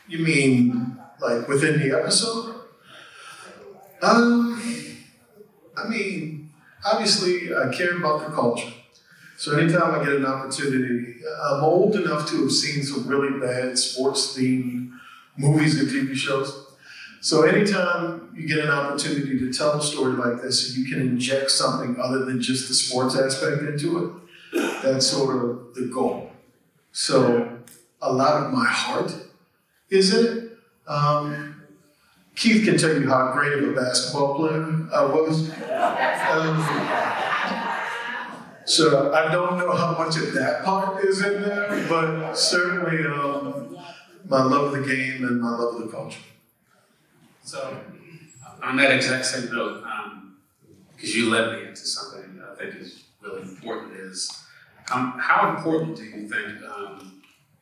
You mean like within the episode? I mean, obviously I care about the culture. So anytime I get an opportunity, I'm old enough to have seen some really bad sports-themed movies and TV shows. So anytime you get an opportunity to tell a story like this, and you can inject something other than just the sports aspect into it, that's sort of the goal. So a lot of my heart is in it. Keith can tell you how great of a basketball player I was. So I don't know how much of that part is in there, but certainly my love of the game and my love of the culture. So on that exact same note, because you led me into something that I think is really important, is how important do you think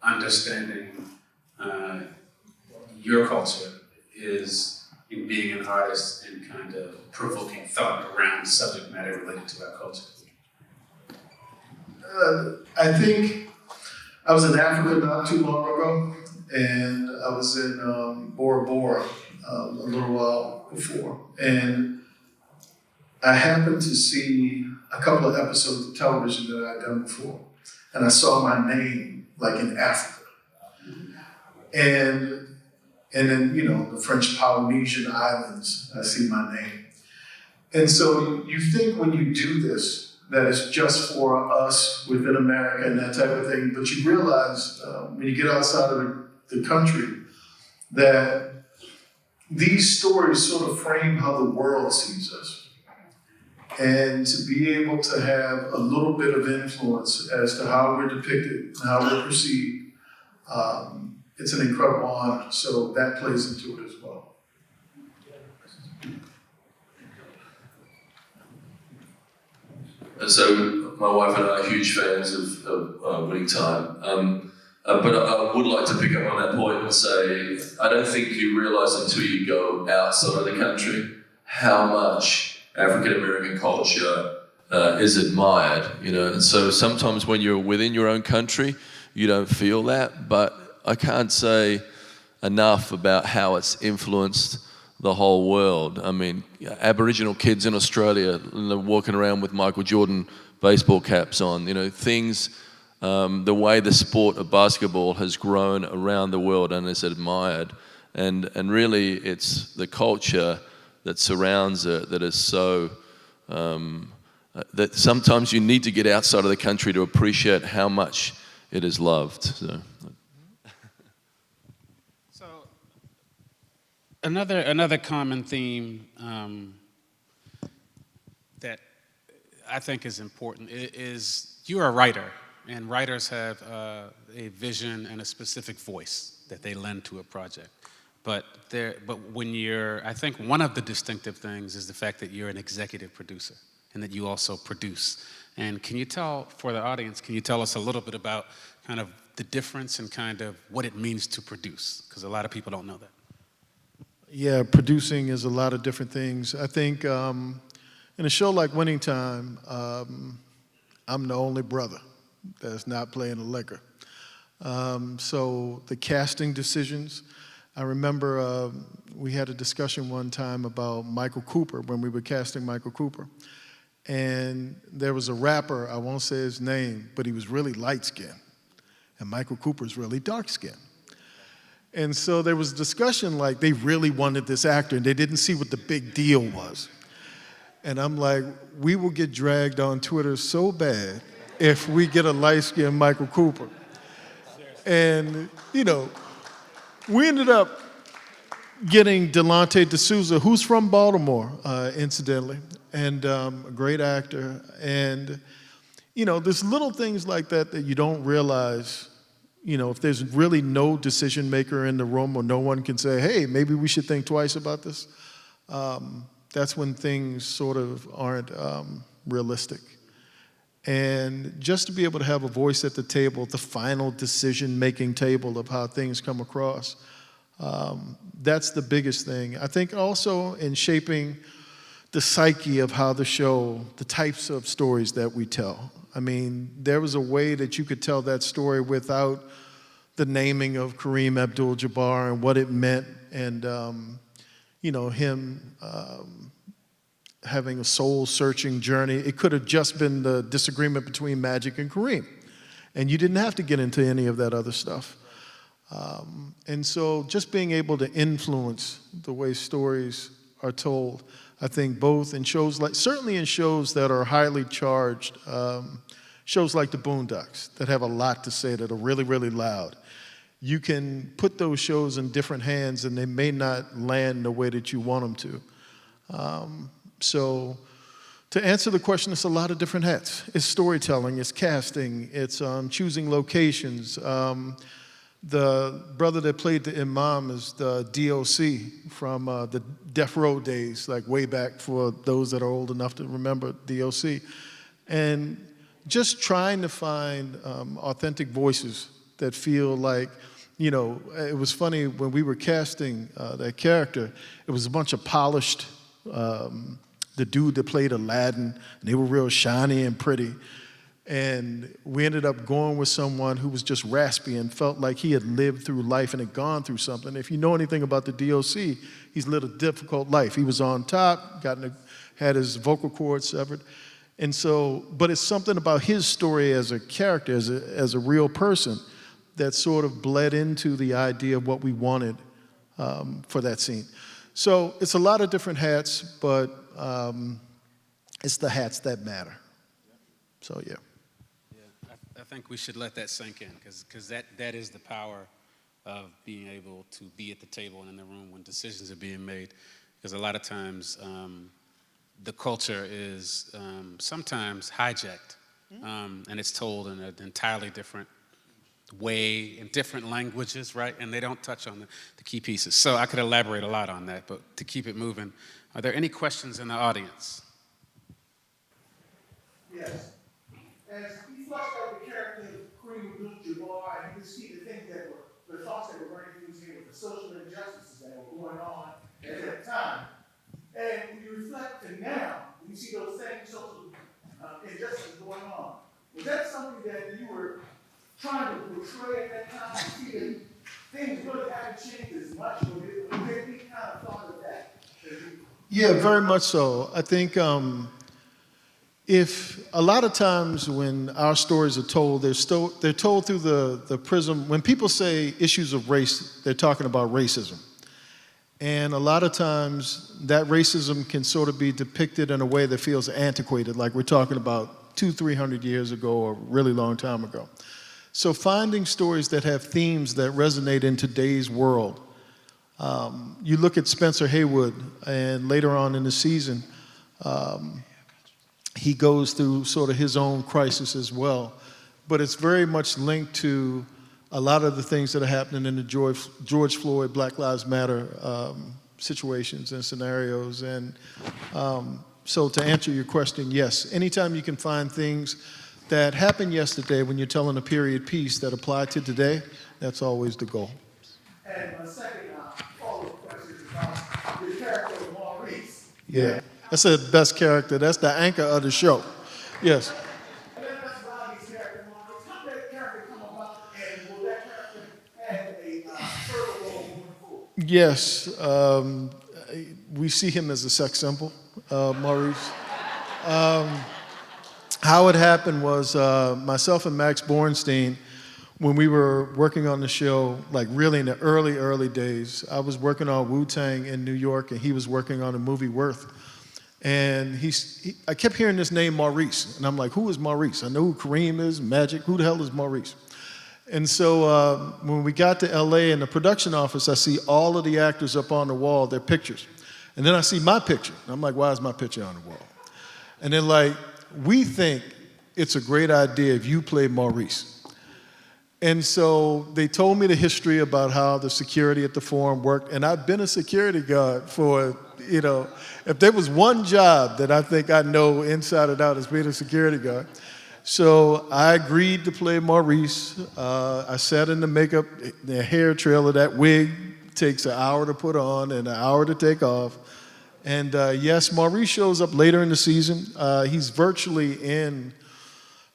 understanding your culture is in being an artist and kind of provoking thought around subject matter related to our culture? I think I was in Africa not too long ago, and I was in Bora Bora a little while before, and I happened to see a couple of episodes of television that I'd done before, and I saw my name like in Africa, and then the French Polynesian Islands, I see my name, and so you think when you do this that it's just for us within America and that type of thing, but you realize when you get outside of the country that these stories sort of frame how the world sees us. And to be able to have a little bit of influence as to how we're depicted, how we're perceived, it's an incredible honor. So that plays into it as well. So my wife and I are huge fans of Winning Time. But I would like to pick up on that point and say, I don't think you realise until you go outside of the country how much African American culture is admired, And so sometimes when you're within your own country, you don't feel that. But I can't say enough about how it's influenced the whole world. I mean, Aboriginal kids in Australia walking around with Michael Jordan baseball caps on, things. The way the sport of basketball has grown around the world and is admired, and really it's the culture that surrounds it that is so that sometimes you need to get outside of the country to appreciate how much it is loved. So another common theme that I think is important is you're a writer. And writers have a vision and a specific voice that they lend to a project. But when I think one of the distinctive things is the fact that you're an executive producer and that you also produce. And can you tell us a little bit about kind of the difference and kind of what it means to produce? Because a lot of people don't know that. Yeah, producing is a lot of different things. I think in a show like Winning Time, I'm the only brother that's not playing the liquor. So the casting decisions, I remember we had a discussion one time about Michael Cooper when we were casting Michael Cooper. And there was a rapper, I won't say his name, but he was really light-skinned. And Michael Cooper's really dark-skinned. And so there was discussion like they really wanted this actor and they didn't see what the big deal was. And I'm like, we will get dragged on Twitter so bad if we get a light-skinned Michael Cooper. And, we ended up getting Delonte D'Souza, who's from Baltimore, incidentally, and a great actor. And, there's little things like that that you don't realize, if there's really no decision maker in the room or no one can say, hey, maybe we should think twice about this, that's when things sort of aren't realistic. And just to be able to have a voice at the table, the final decision-making table of how things come across, that's the biggest thing. I think also in shaping the psyche of how the show, the types of stories that we tell. I mean, there was a way that you could tell that story without the naming of Kareem Abdul-Jabbar and what it meant, and him having a soul-searching journey. It could have just been the disagreement between Magic and Kareem, and you didn't have to get into any of that other stuff. And so just being able to influence the way stories are told, I think both in shows like, certainly in shows that are highly charged, shows like the Boondocks that have a lot to say, that are really, really loud. You can put those shows in different hands and they may not land the way that you want them to. So to answer the question, it's a lot of different hats. It's storytelling, it's casting, it's choosing locations. The brother that played the Imam is the DOC from the Death Row days, like way back for those that are old enough to remember DOC. And just trying to find authentic voices that feel like, it was funny when we were casting that character, it was a bunch of polished, the dude that played Aladdin, and they were real shiny and pretty. And we ended up going with someone who was just raspy and felt like he had lived through life and had gone through something. If you know anything about the DOC, he's lived a difficult life. He was on top, had his vocal cords severed. And so, but it's something about his story as a character, as a real person, that sort of bled into the idea of what we wanted for that scene. So it's a lot of different hats, but it's the hats that matter. So, yeah. I think we should let that sink in, because that is the power of being able to be at the table and in the room when decisions are being made. Because a lot of times the culture is sometimes hijacked, and it's told in an entirely different way, in different languages, right? And they don't touch on the key pieces. So I could elaborate a lot on that, but to keep it moving, are there any questions in the audience? Yes. As you flushed out the character of Kareem Abdul-Jabbar, and you could see the things that were, the thoughts that were running through his head with the social injustices that were going on at that time. And when you reflect to now, when you see those same social injustices going on, was that something that you were trying to portray at that time? To see that things really haven't changed as much, or did there any kind of thought of that? Yeah, very much so. I think if a lot of times when our stories are told, they're told through the prism. When people say issues of race, they're talking about racism. And a lot of times that racism can sort of be depicted in a way that feels antiquated, like we're talking about 200-300 years ago or a really long time ago. So finding stories that have themes that resonate in today's world. You look at Spencer Haywood, and later on in the season, he goes through sort of his own crisis as well. But it's very much linked to a lot of the things that are happening in the George Floyd, Black Lives Matter situations and scenarios. And so to answer your question, yes, anytime you can find things that happened yesterday when you're telling a period piece that apply to today, that's always the goal. And my second follow-up question is about the character of Maurice. Yeah, that's the best character. That's the anchor of the show. Yes. And then that's Rodney's character, Maurice. How did that character come about, and will that character have a further role moving forward? Yes, we see him as a sex symbol, Maurice. How it happened was myself and Max Bornstein, when we were working on the show, like really in the early days, I was working on Wu-Tang in New York, and he was working on the movie Worth. And I kept hearing this name Maurice, and I'm like, who is Maurice? I know who Kareem is, Magic, who the hell is Maurice? And so when we got to LA in the production office, I see all of the actors up on the wall, their pictures. And then I see my picture. And I'm like, why is my picture on the wall? And then like, we think it's a great idea if you play Maurice. And so they told me the history about how the security at the Forum worked. And I've been a security guard for, if there was one job that I think I know inside and out, it's being a security guard. So I agreed to play Maurice. I sat in the makeup, the hair trail of that wig takes an hour to put on and an hour to take off. And yes, Maurice shows up later in the season. He's virtually in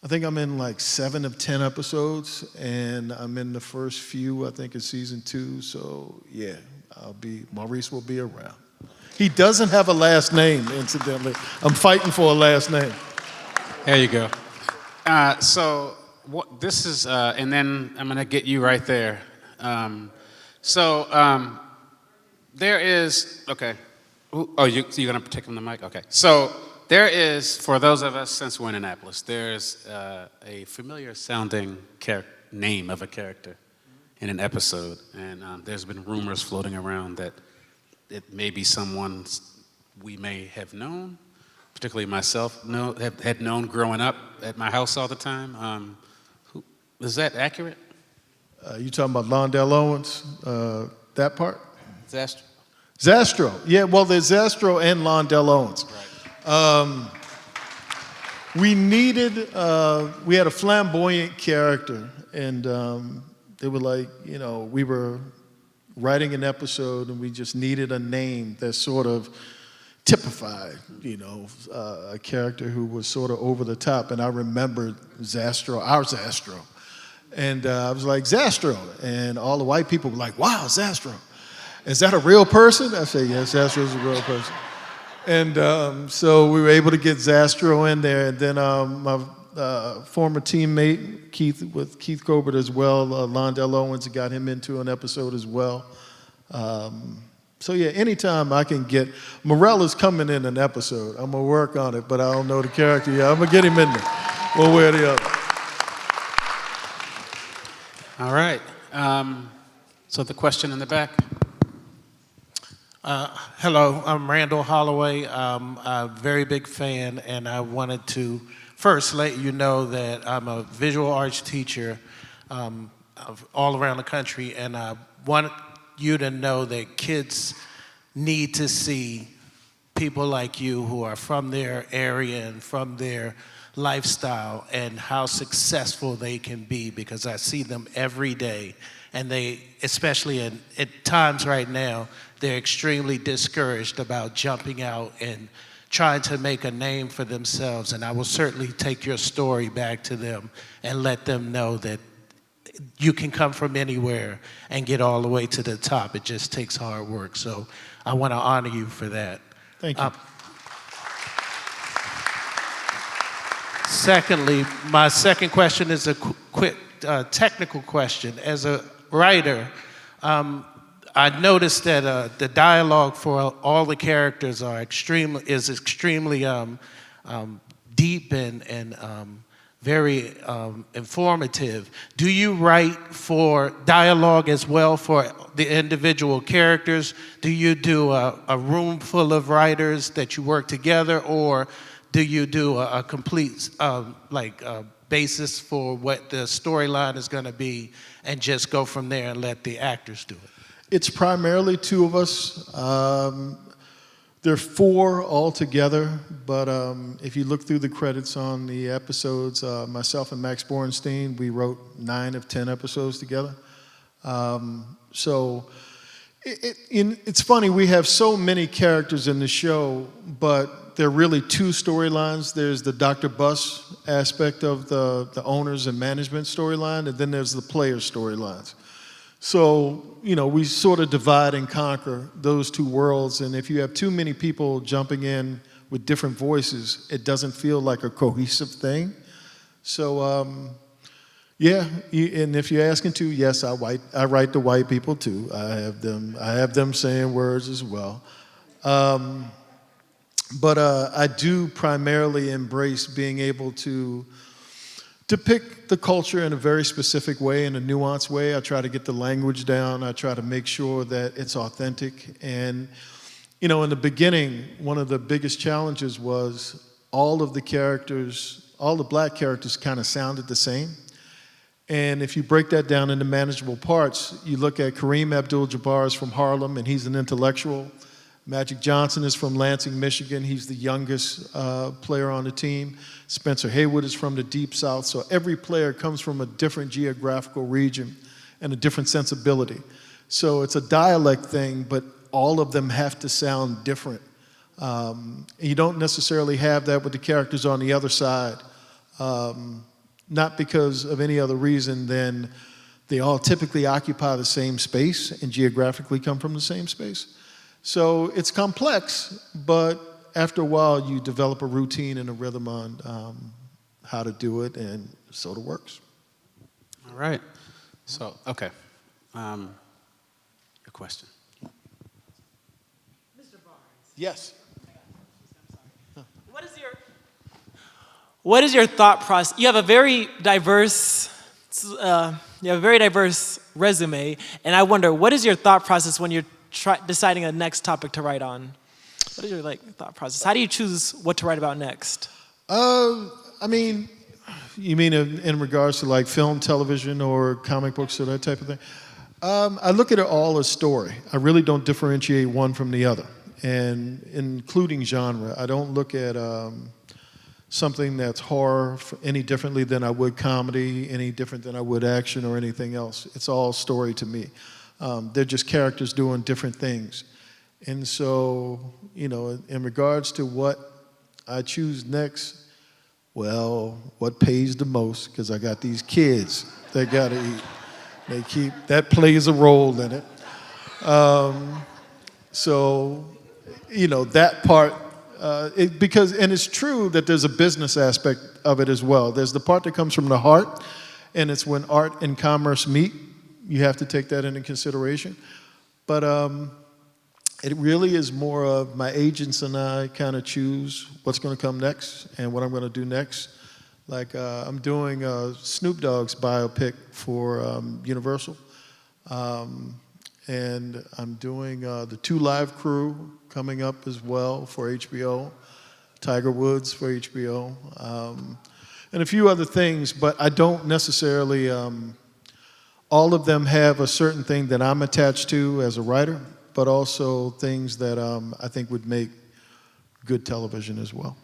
I think I'm in like 7 of 10 episodes, and I'm in the first few, I think, of season 2. So yeah, Maurice will be around. He doesn't have a last name, incidentally. I'm fighting for a last name. There you go. So what, this is, and then I'm going to get you right there. There is, okay. Oh, you're going to take him the mic? Okay. So there is, for those of us, since we're in Annapolis, there's a familiar sounding name of a character in an episode. And there's been rumors floating around that it may be someone we may have known, particularly myself, had known growing up at my house all the time. Is that accurate? You talking about Londell Owens, that part? Zastro? Zastro. Yeah, well, there's Zastro and Londell Owens. Right. We had a flamboyant character, and they were like, we were writing an episode, and we just needed a name that sort of typified, a character who was sort of over the top. And I remembered Zastro, our Zastro. And I was like, Zastro. And all the white people were like, wow, Zastro. Is that a real person? I said, yes, Zastro is a real person. And so we were able to get Zastro in there. And then my former teammate, Keith Colbert as well, Londell Owens, got him into an episode as well. So yeah, anytime I can get, Morel is coming in an episode. I'm going to work on it, but I don't know the character yet. I'm going to get him in there, one way or the other. All right. So the question in the back. Hello, I'm Randall Holloway. I'm a very big fan, and I wanted to first let you know that I'm a visual arts teacher all around the country, and I want you to know that kids need to see people like you who are from their area and from their lifestyle and how successful they can be, because I see them every day, and they, especially at times right now, they're extremely discouraged about jumping out and trying to make a name for themselves. And I will certainly take your story back to them and let them know that you can come from anywhere and get all the way to the top. It just takes hard work. So I want to honor you for that. Thank you. Secondly, my second question is a quick technical question. As a writer, I noticed that the dialogue for all the characters is extremely deep and very informative. Do you write for dialogue as well for the individual characters? Do you do a room full of writers that you work together, or do you do a complete basis for what the storyline is going to be and just go from there and let the actors do it? It's primarily 2 of us. There are 4 altogether, but if you look through the credits on the episodes, myself and Max Borenstein, we wrote 9 of 10 episodes together. So it's funny, we have so many characters in the show, but there are really 2 storylines. There's the Dr. Bus aspect of the owners and management storyline, and then there's the player storylines. So, we sort of divide and conquer those 2 worlds, and if you have too many people jumping in with different voices, it doesn't feel like a cohesive thing. So, yeah, and if you're asking to, yes, I write the white people too. I have them saying words as well. But I do primarily embrace being able to depict the culture in a very specific way, in a nuanced way. I try to get the language down. I try to make sure that it's authentic. And, in the beginning, one of the biggest challenges was all the black characters kind of sounded the same. And if you break that down into manageable parts, you look at Kareem Abdul-Jabbar is from Harlem, and he's an intellectual. Magic Johnson is from Lansing, Michigan. He's the youngest player on the team. Spencer Haywood is from the Deep South. So every player comes from a different geographical region and a different sensibility. So it's a dialect thing, but all of them have to sound different. You don't necessarily have that with the characters on the other side. not because of any other reason than they all typically occupy the same space and geographically come from the same space. So it's complex, but after a while you develop a routine and a rhythm on how to do it, and it sort of works. All right. So, okay. Your question. Yes. What is your thought process? You have a very diverse resume, and I wonder, what is your thought process when you're deciding a next topic to write on? What is your thought process? How do you choose what to write about next? I mean, you mean in regards to like film, television, or comic books or that type of thing? I look at it all as story. I really don't differentiate one from the other, and including genre. I don't look at something that's horror any differently than I would comedy, any different than I would action or anything else. It's all story to me. They're just characters doing different things. And so, you know, in regards to what I choose next, well, what pays the most, because I got these kids that got to eat. That plays a role in it. So, you know, that part, and it's true that there's a business aspect of it as well. There's the part that comes from the heart, and it's when art and commerce meet. You have to take that into consideration. But it really is more of my agents and I kind of choose what's going to come next and what I'm going to do next. Like I'm doing Snoop Dogg's biopic for Universal. And I'm doing the 2 Live Crew coming up as well for HBO, Tiger Woods for HBO, and a few other things, but I don't necessarily, all of them have a certain thing that I'm attached to as a writer, but also things that I think would make good television as well.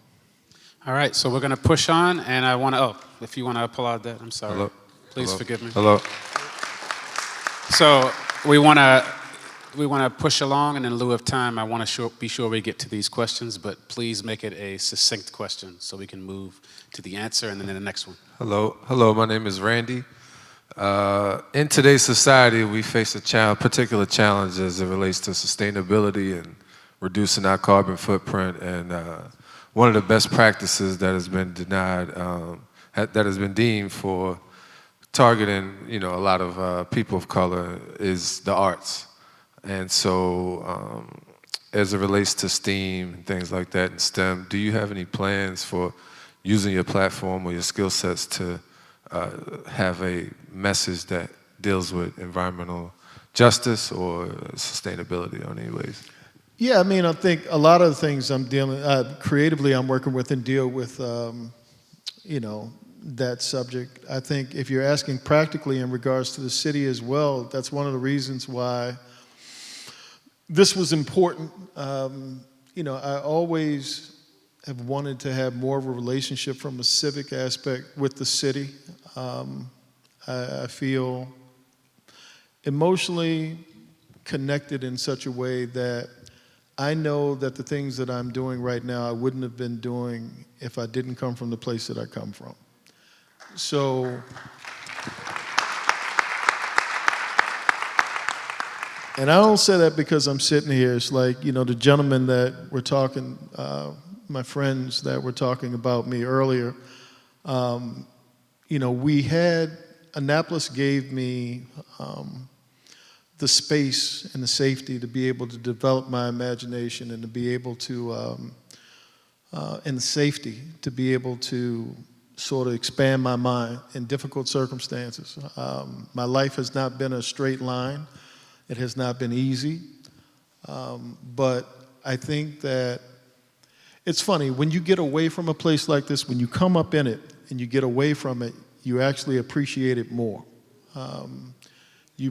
All right, so we're going to push on, and I want to, if you want to applaud that, I'm sorry. Hello. Please Hello. forgive me. Hello. So we want to push along, and in lieu of time, I want to be sure we get to these questions, but please make it a succinct question so we can move to the answer and then the next one. Hello, my name is Randy. In today's society, we face a particular challenge as it relates to sustainability and reducing our carbon footprint. And one of the best practices that has been denied, that has been deemed for targeting, you know, a lot of people of color is the arts. And so, as it relates to STEAM and things like that and STEM, do you have any plans for using your platform or your skill sets to have a message that deals with environmental justice or sustainability in any ways? Yeah, I mean, I think a lot of the things I'm creatively I'm working with and deal with, you know, that subject. I think if you're asking practically in regards to the city as well, that's one of the reasons why this was important. You know, I always have wanted to have more of a relationship from a civic aspect with the city. I feel emotionally connected in such a way that I know that the things that I'm doing right now I wouldn't have been doing if I didn't come from the place that I come from. So, and I don't say that because I'm sitting here. It's like, you know, the gentleman that we're talking, my friends that were talking about me earlier, you know, Annapolis gave me the space and the safety to be able to develop my imagination and to be able to, and the safety to be able to sort of expand my mind in difficult circumstances. My life has not been a straight line. It has not been easy. But I think that it's funny, when you get away from a place like this, when you come up in it and you get away from it, you actually appreciate it more. You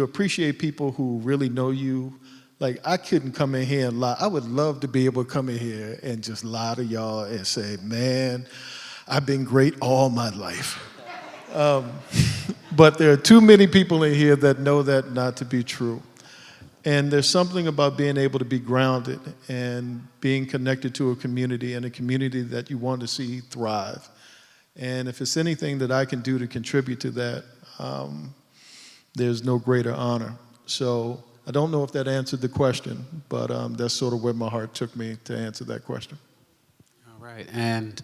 appreciate people who really know you. Like, I couldn't come in here and lie. I would love to be able to come in here and just lie to y'all and say, man, I've been great all my life. But there are too many people in here that know that not to be true. And there's something about being able to be grounded and being connected to a community and a community that you want to see thrive. And if it's anything that I can do to contribute to that, there's no greater honor. So I don't know if that answered the question, but that's sort of where my heart took me to answer that question. All right, and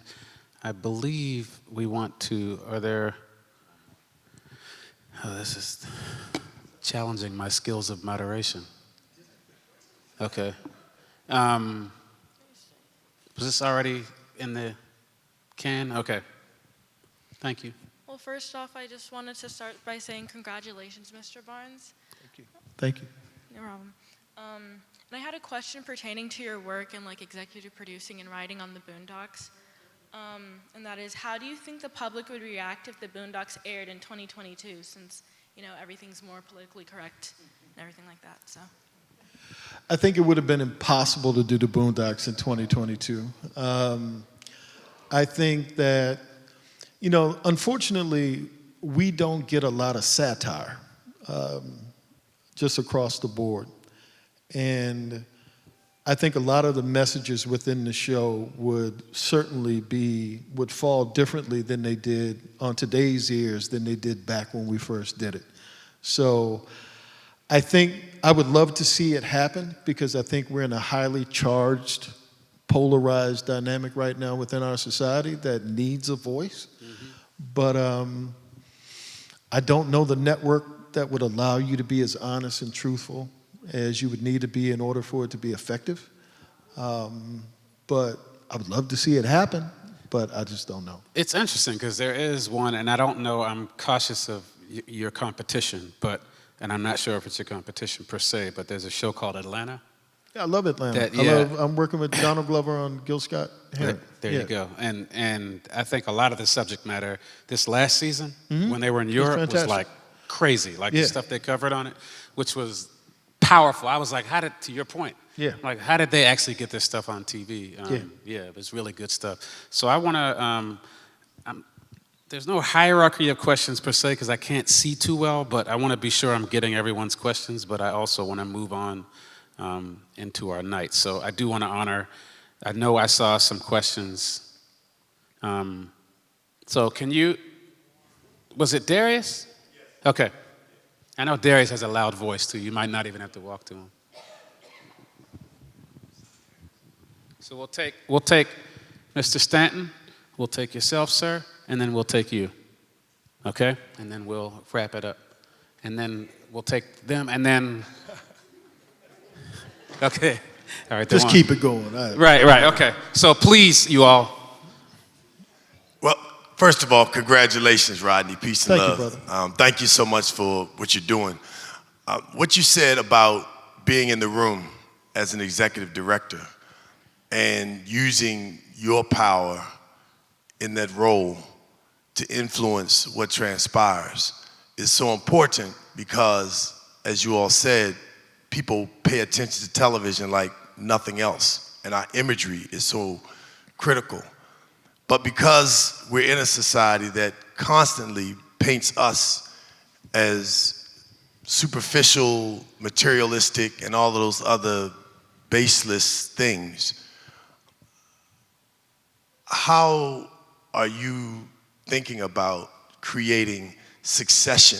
I believe we want to, this is challenging my skills of moderation. Okay. Was this already in the can? Okay. Thank you. Well, first off, I just wanted to start by saying congratulations, Mr. Barnes. Thank you. No problem. And I had a question pertaining to your work in like executive producing and writing on the Boondocks. And that is, how do you think the public would react if the Boondocks aired in 2022, since, you know, everything's more politically correct and everything like that, so. I think it would have been impossible to do the Boondocks in 2022. I think that, you know, unfortunately, we don't get a lot of satire just across the board. And I think a lot of the messages within the show would certainly would fall differently than they did on today's ears than they did back when we first did it. So I think I would love to see it happen, because I think we're in a highly charged, polarized dynamic right now within our society that needs a voice. Mm-hmm. But I don't know the network that would allow you to be as honest and truthful as you would need to be in order for it to be effective. But I would love to see it happen, but I just don't know. It's interesting because there is one, and I don't know, I'm cautious of your competition, and I'm not sure if it's your competition per se, but there's a show called Atlanta. Yeah, I love Atlanta. I'm working with Donald Glover on Gil Scott. There you go. And I think a lot of the subject matter this last season, when they were in Europe, was like crazy. Like the stuff they covered on it, which was powerful. I was like, to your point, like, how did they actually get this stuff on TV? It was really good stuff. So I want to, there's no hierarchy of questions per se, because I can't see too well, but I want to be sure I'm getting everyone's questions, but I also want to move on into our night. So I do want to honor, I know I saw some questions. So was it Darius? Yes. Okay. I know Darius has a loud voice too. You might not even have to walk to him. So we'll take Mr. Stanton, we'll take yourself, sir, and then we'll take you. Okay? And then we'll wrap it up. And then we'll take them, and then okay. All right. Just keep it going. Right. Okay. So please, you all. Well, first of all, congratulations, Rodney. Peace and love. Thank you, brother. Thank you so much for what you're doing. What you said about being in the room as an executive director and using your power in that role to influence what transpires is so important, because, as you all said, people pay attention to television like nothing else, and our imagery is so critical. But because we're in a society that constantly paints us as superficial, materialistic, and all of those other baseless things, how are you thinking about creating succession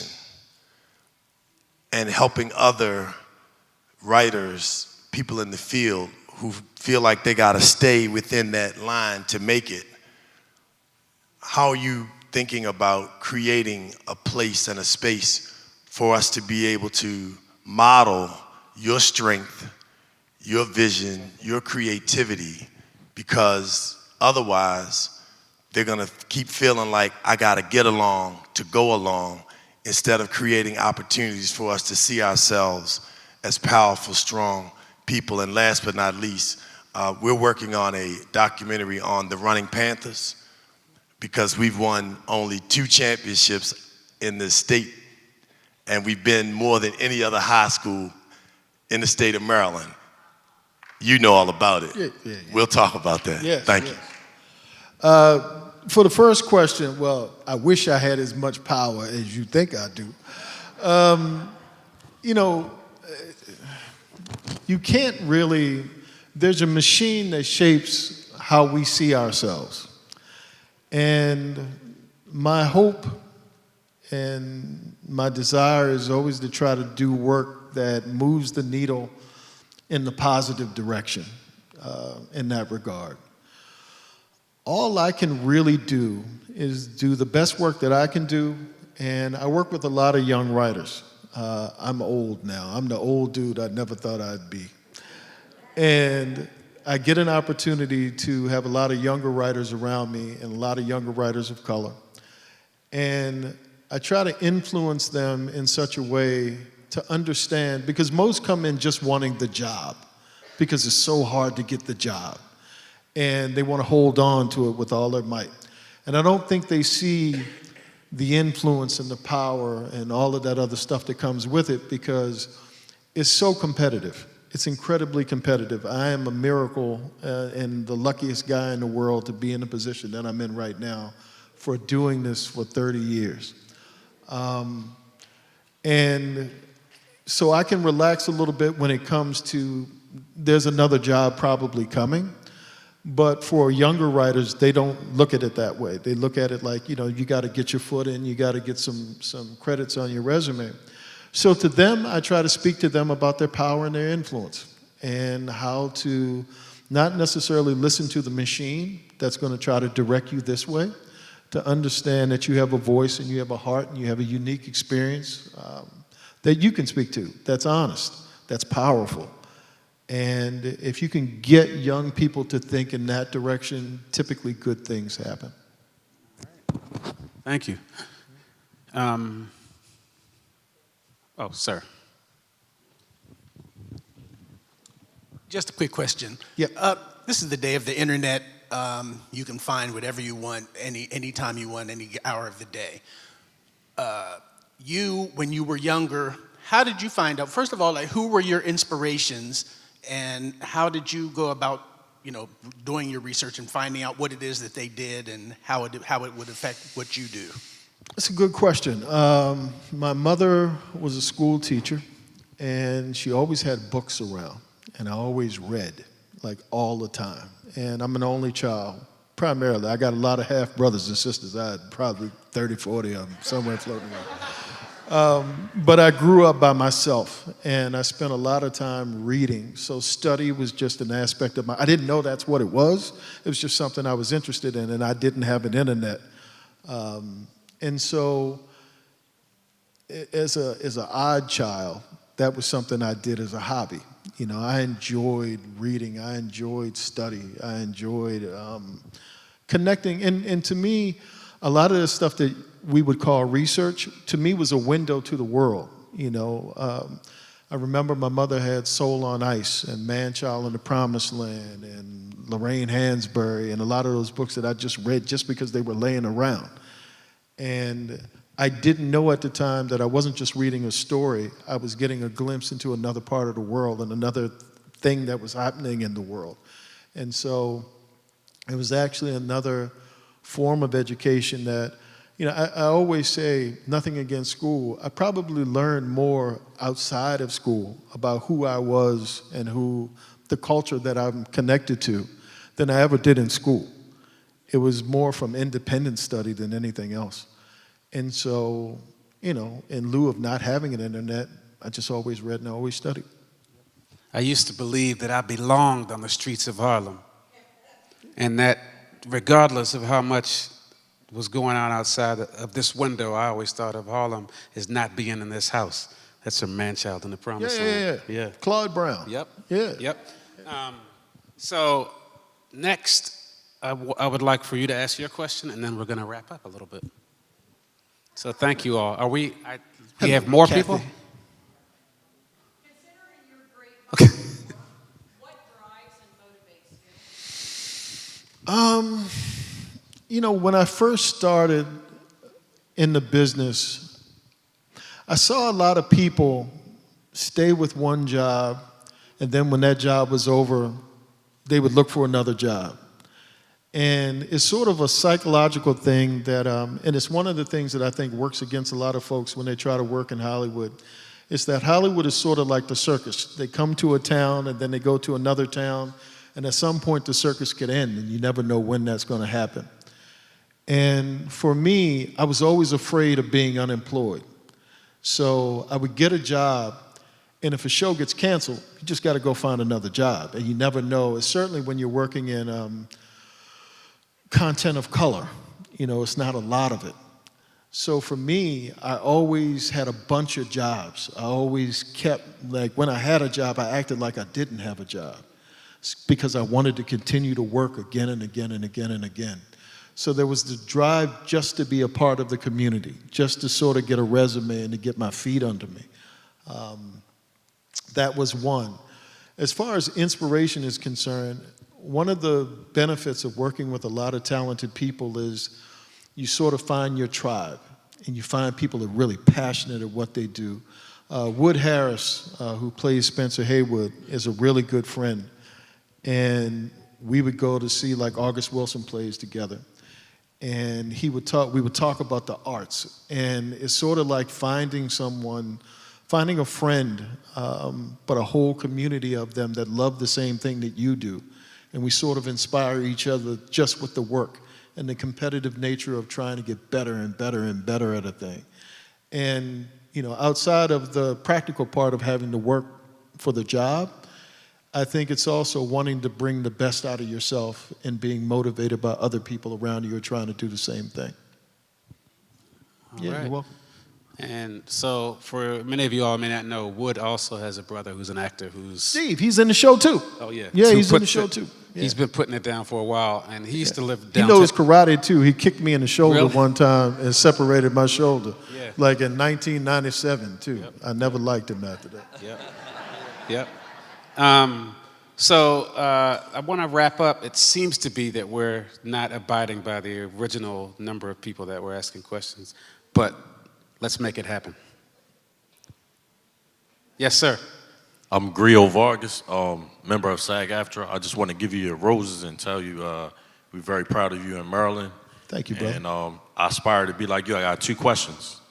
and helping other writers, people in the field who feel like they got to stay within that line to make it? How are you thinking about creating a place and a space for us to be able to model your strength, your vision, your creativity? Because otherwise, they're going to keep feeling like, I got to get along to go along, instead of creating opportunities for us to see ourselves as powerful, strong people. And last but not least, we're working on a documentary on the Running Panthers, because we've won only 2 championships in the state, and we've been more than any other high school in the state of Maryland. You know all about it. Yeah. We'll talk about that. Yes, Thank you. For the first question, well, I wish I had as much power as you think I do. You know, you can't really, there's a machine that shapes how we see ourselves. And my hope and my desire is always to try to do work that moves the needle in the positive direction in that regard. All I can really do is do the best work that I can do, and I work with a lot of young writers. I'm old now. I'm the old dude I never thought I'd be. And I get an opportunity to have a lot of younger writers around me and a lot of younger writers of color. And I try to influence them in such a way to understand, because most come in just wanting the job, because it's so hard to get the job. And they want to hold on to it with all their might. And I don't think they see the influence and the power and all of that other stuff that comes with it, because it's so competitive. It's incredibly competitive. I am a miracle and the luckiest guy in the world to be in the position that I'm in right now for doing this for 30 years. And so I can relax a little bit when it comes to, there's another job probably coming. But for younger writers, they don't look at it that way. They look at it like, you know, you got to get your foot in, you got to get some credits on your resume. So to them, I try to speak to them about their power and their influence and how to not necessarily listen to the machine that's going to try to direct you this way, to understand that you have a voice and you have a heart and you have a unique experience that you can speak to, that's honest, that's powerful. And if you can get young people to think in that direction, typically good things happen. Thank you. Oh, sir. Just a quick question. Yep. This is the day of the internet. You can find whatever you want, any time you want, any hour of the day. When you were younger, how did you find out? First of all, like, who were your inspirations, and how did you go about, you know, doing your research and finding out what it is that they did and how it would affect what you do? That's a good question. My mother was a school teacher, and she always had books around, and I always read, like all the time. And I'm an only child, primarily. I got a lot of half-brothers and sisters. I had probably 30, 40 of them, somewhere floating around. But I grew up by myself, and I spent a lot of time reading. So study was just an aspect of I didn't know that's what it was. It was just something I was interested in, and I didn't have an internet. And so as an odd child, that was something I did as a hobby. You know, I enjoyed reading. I enjoyed study. I enjoyed connecting. And to me, a lot of the stuff that we would call research, to me, was a window to the world. You know, I remember my mother had Soul on Ice and Man-Child in the Promised Land and Lorraine Hansberry and a lot of those books that I just read just because they were laying around. And I didn't know at the time that I wasn't just reading a story, I was getting a glimpse into another part of the world and another thing that was happening in the world. And so it was actually another form of education that, you know, I always say, nothing against school. I probably learned more outside of school about who I was and who the culture that I'm connected to than I ever did in school. It was more from independent study than anything else. And so, you know, in lieu of not having an internet, I just always read and I always studied. I used to believe that I belonged on the streets of Harlem, and that regardless of how much was going on outside of this window, I always thought of Harlem as not being in this house. That's from Man-Child in the Promised Land. Yeah. Claude Brown. Yep. Yeah. Yep. So next, I would like for you to ask your question, and then we're going to wrap up a little bit. So thank you all. We have more Kathy. people? Considering your great work, what drives and motivates you? You know, when I first started in the business, I saw a lot of people stay with one job, and then when that job was over, they would look for another job. And it's sort of a psychological thing that, and it's one of the things that I think works against a lot of folks when they try to work in Hollywood. It's that Hollywood is sort of like the circus. They come to a town, and then they go to another town, and at some point the circus could end, and you never know when that's going to happen. And for me, I was always afraid of being unemployed. So I would get a job, and if a show gets canceled, you just got to go find another job. And you never know, certainly when you're working in content of color, it's not a lot of it. So for me, I always had a bunch of jobs. I always kept, like when I had a job, I acted like I didn't have a job because I wanted to continue to work again and again and again and again. So there was the drive just to be a part of the community, just to sort of get a resume and to get my feet under me. That was one. As far as inspiration is concerned, one of the benefits of working with a lot of talented people is you sort of find your tribe, and you find people that are really passionate at what they do. Wood Harris, who plays Spencer Haywood, is a really good friend, and we would go to see like August Wilson plays together, and we would talk about the arts, and it's sort of like finding a friend, but a whole community of them that love the same thing that you do, and we sort of inspire each other just with the work and the competitive nature of trying to get better and better and better at a thing. And, outside of the practical part of having to work for the job, I think it's also wanting to bring the best out of yourself and being motivated by other people around you who are trying to do the same thing. All Yeah, right. you're welcome. And so, for many of you all may not know, Wood also has a brother who's an actor who's... Steve, he's in the show too. Oh, yeah. Yeah, Who he's in the puts show it- too. Yeah. He's been putting it down for a while, and he used to live He downtown. knows karate too. He kicked me in the shoulder Really? one time and separated my shoulder. Yeah. Like in 1997 too. Yep. I never liked him after that. Yep. I want to wrap up. It seems to be that we're not abiding by the original number of people that were asking questions, but let's make it happen. Yes, sir. I'm Griot Vargas, member of SAG-AFTRA. I just want to give you your roses and tell you we're very proud of you in Maryland. Thank you, brother. And I aspire to be like you. I got two questions.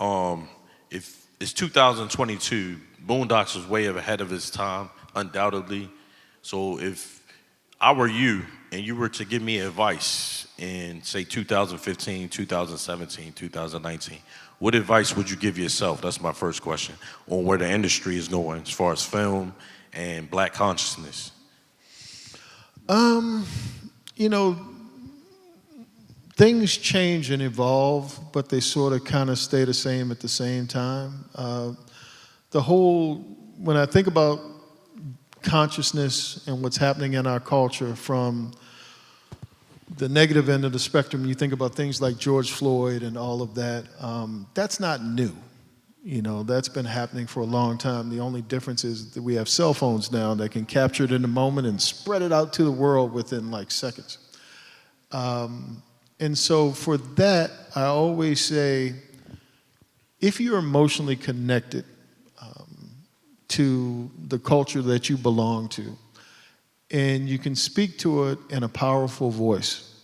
If it's 2022, Boondocks was way ahead of its time, undoubtedly. So if I were you and you were to give me advice in, say, 2015, 2017, 2019, what advice would you give yourself? That's my first question, on where the industry is going as far as film and black consciousness. Things change and evolve, but they sort of kind of stay the same at the same time. When I think about consciousness and what's happening in our culture from the negative end of the spectrum, you think about things like George Floyd and all of that. That's not new. That's been happening for a long time. The only difference is that we have cell phones now that can capture it in the moment and spread it out to the world within like seconds. And so for that, I always say, if you're emotionally connected to the culture that you belong to, and you can speak to it in a powerful voice,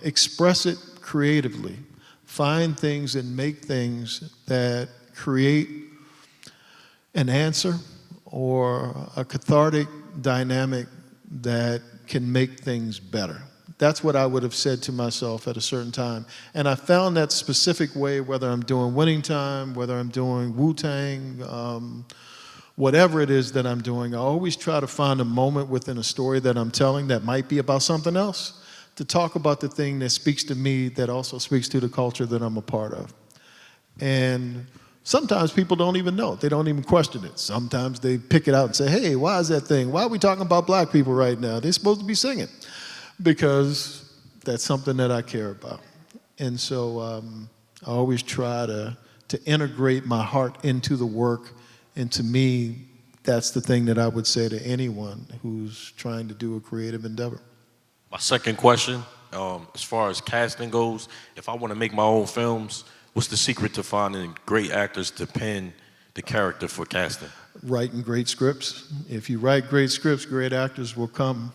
express it creatively, find things and make things that create an answer or a cathartic dynamic that can make things better. That's what I would have said to myself at a certain time. And I found that specific way, whether I'm doing Winning Time, whether I'm doing Wu-Tang, whatever it is that I'm doing, I always try to find a moment within a story that I'm telling that might be about something else, to talk about the thing that speaks to me that also speaks to the culture that I'm a part of. And sometimes people don't even know. They don't even question it. Sometimes they pick it out and say, hey, why is that thing? Why are we talking about black people right now? They're supposed to be singing. Because that's something that I care about. And so I always try to integrate my heart into the work. And to me, that's the thing that I would say to anyone who's trying to do a creative endeavor. My second question, as far as casting goes, if I want to make my own films, what's the secret to finding great actors to pen the character for casting? Writing great scripts. If you write great scripts, great actors will come.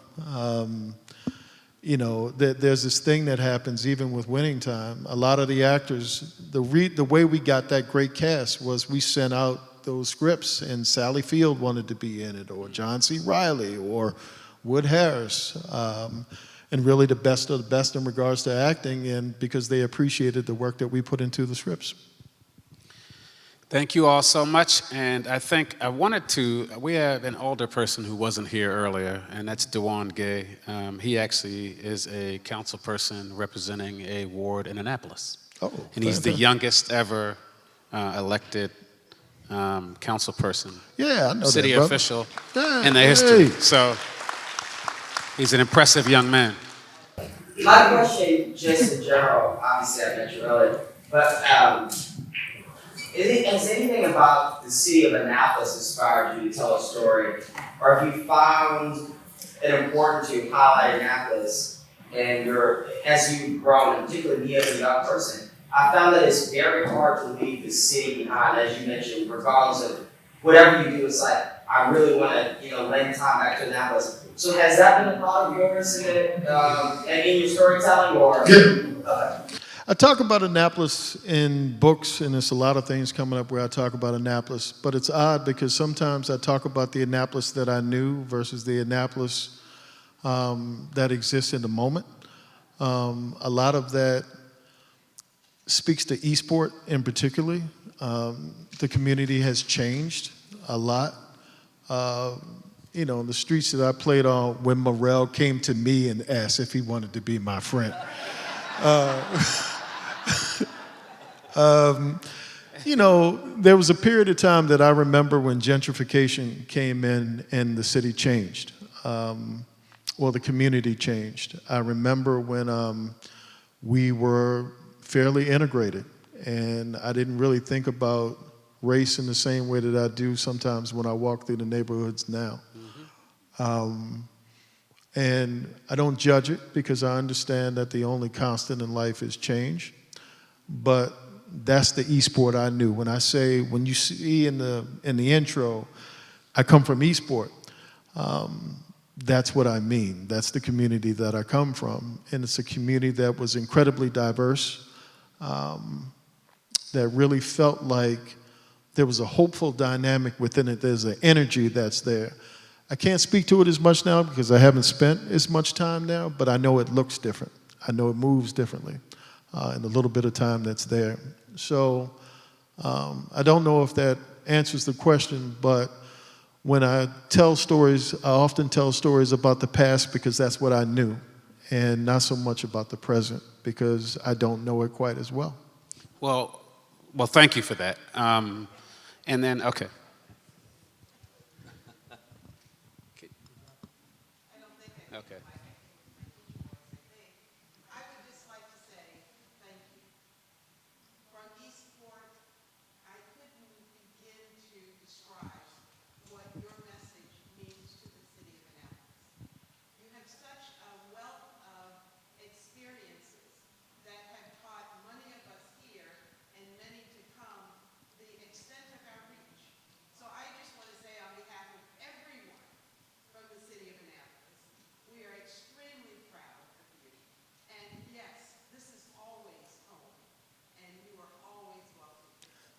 There's this thing that happens even with Winning Time. A lot of the actors, the way we got that great cast was we sent out those scripts, and Sally Field wanted to be in it, or John C. Reilly, or Wood Harris. and really the best of the best in regards to acting, and because they appreciated the work that we put into the scripts. Thank you all so much. And I think we have an older person who wasn't here earlier, and that's Dewan Gay. He actually is a council person representing a ward in Annapolis. Oh, and he's the fantastic. youngest ever elected council person, Yeah, I know city that, brother. official Yeah, in the history. hey. So he's an impressive young man. My question, just in general, obviously I met you earlier, but has anything about the city of Annapolis inspired you to tell a story, or have you found it important to highlight Annapolis and as you've grown, and particularly me as a young person? I found that it's very hard to leave the city behind, as you mentioned, regardless of whatever you do. It's like, I really want to, lend time back to Annapolis. So has that been a thought of yours in your storytelling, or? I talk about Annapolis in books, and there's a lot of things coming up where I talk about Annapolis, but it's odd because sometimes I talk about the Annapolis that I knew versus the Annapolis that exists in the moment. A lot of that speaks to Eastport in particular. The community has changed a lot. The streets that I played on when Morrell came to me and asked if he wanted to be my friend. There was a period of time that I remember when gentrification came in and the city changed. The community changed. I remember when we were fairly integrated, and I didn't really think about race in the same way that I do sometimes when I walk through the neighborhoods now. And I don't judge it because I understand that the only constant in life is change. But that's the Eastport I knew. When you see in the intro, I come from Eastport, that's what I mean. That's the community that I come from. And it's a community that was incredibly diverse, that really felt like there was a hopeful dynamic within it. There's an energy that's there. I can't speak to it as much now because I haven't spent as much time now, but I know it looks different. I know it moves differently in the little bit of time that's there. So I don't know if that answers the question, but when I tell stories, I often tell stories about the past because that's what I knew, and not so much about the present because I don't know it quite as well. Well, thank you for that. And then, okay. Okay. I would just like to say thank you. From Eastport, I couldn't begin to describe what your message means to the city of Annapolis. You have such a wealth of experiences that have taught many of us here and many to come the extent of our reach. So I just want to say on behalf of everyone from the city of Annapolis, we are extremely proud of you. And yes, this is always home, and you are always welcome.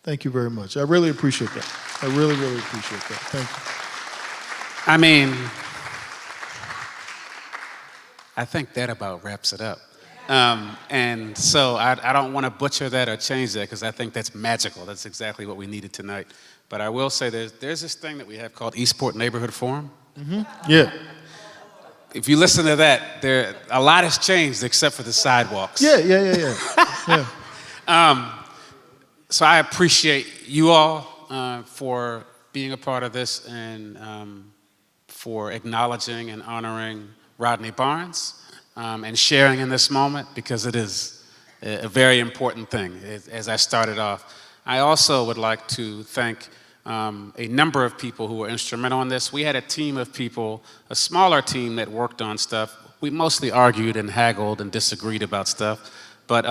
Thank you very much. I really appreciate that. I really, really appreciate that. Thank you. I mean, I think that about wraps it up. And so I don't want to butcher that or change that because I think that's magical. That's exactly what we needed tonight. But I will say there's this thing that we have called Eastport Neighborhood Forum. Mm-hmm. Yeah. If you listen to that, a lot has changed except for the sidewalks. Yeah. So I appreciate you all for being a part of this and for acknowledging and honoring Rodney Barnes and sharing in this moment because it is a very important thing. As I started off, I also would like to thank a number of people who were instrumental in this. We had a team of people, a smaller team that worked on stuff. We mostly argued and haggled and disagreed about stuff, but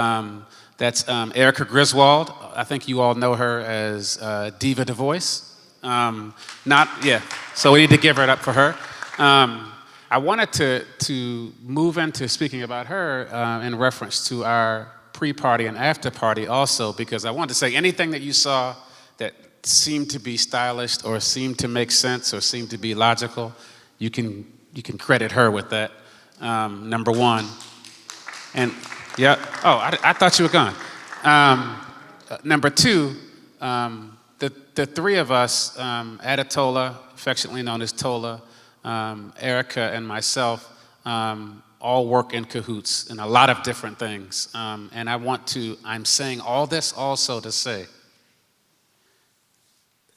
that's Erica Griswold. I think you all know her as Diva DeVoice. So we need to give it up for her. I wanted to move into speaking about her in reference to our pre-party and after-party also, because I wanted to say anything that you saw that seemed to be stylish or seemed to make sense or seemed to be logical, you can credit her with that. number one. And yeah, oh, I thought you were gone. Number two, the three of us, Adatola, affectionately known as Tola, Erica, and myself, all work in cahoots in a lot of different things. And I'm saying all this also to say,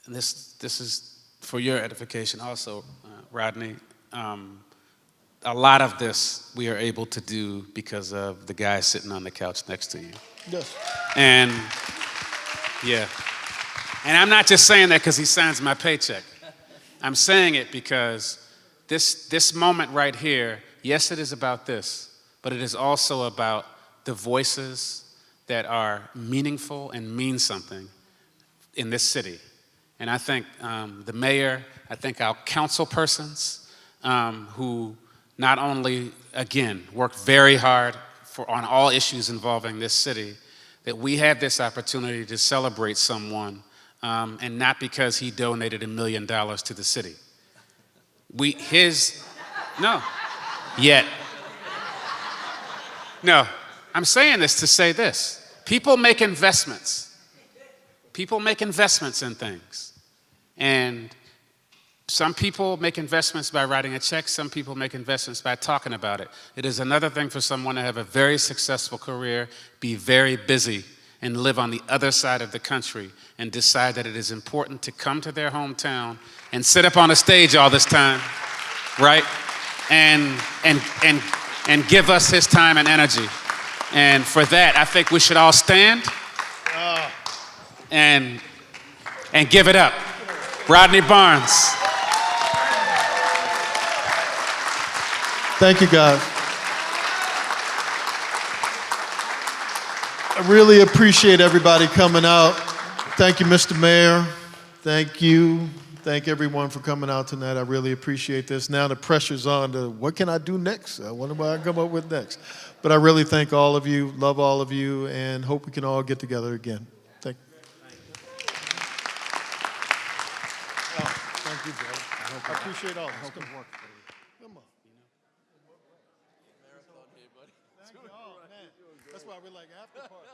and this is for your edification also, Rodney, a lot of this we are able to do because of the guy sitting on the couch next to you. Yes. And yeah, and I'm not just saying that because he signs my paycheck. I'm saying it because this moment right here, yes, it is about this, but it is also about the voices that are meaningful and mean something in this city. And I think the mayor, I think our council persons who not only, again, work very hard on all issues involving this city, that we have this opportunity to celebrate someone, and not because he donated $1 million to the city. No, yet. No, I'm saying this to say this. People make investments. People make investments in things. And some people make investments by writing a check. Some people make investments by talking about it. It is another thing for someone to have a very successful career, be very busy, and live on the other side of the country and decide that it is important to come to their hometown and sit up on a stage all this time, right? And give us his time and energy. And for that, I think we should all stand and give it up. Rodney Barnes. Thank you, guys. I really appreciate everybody coming out. Thank you, Mr. Mayor. Thank you. Thank everyone for coming out tonight. I really appreciate this. Now the pressure's on to what can I do next? I wonder what I can come up with next. But I really thank all of you, love all of you, and hope we can all get together again. Thank you. Thank you, brother. I appreciate all this. Come on. Come on. Thank you. Oh, man. That's why we're like after party.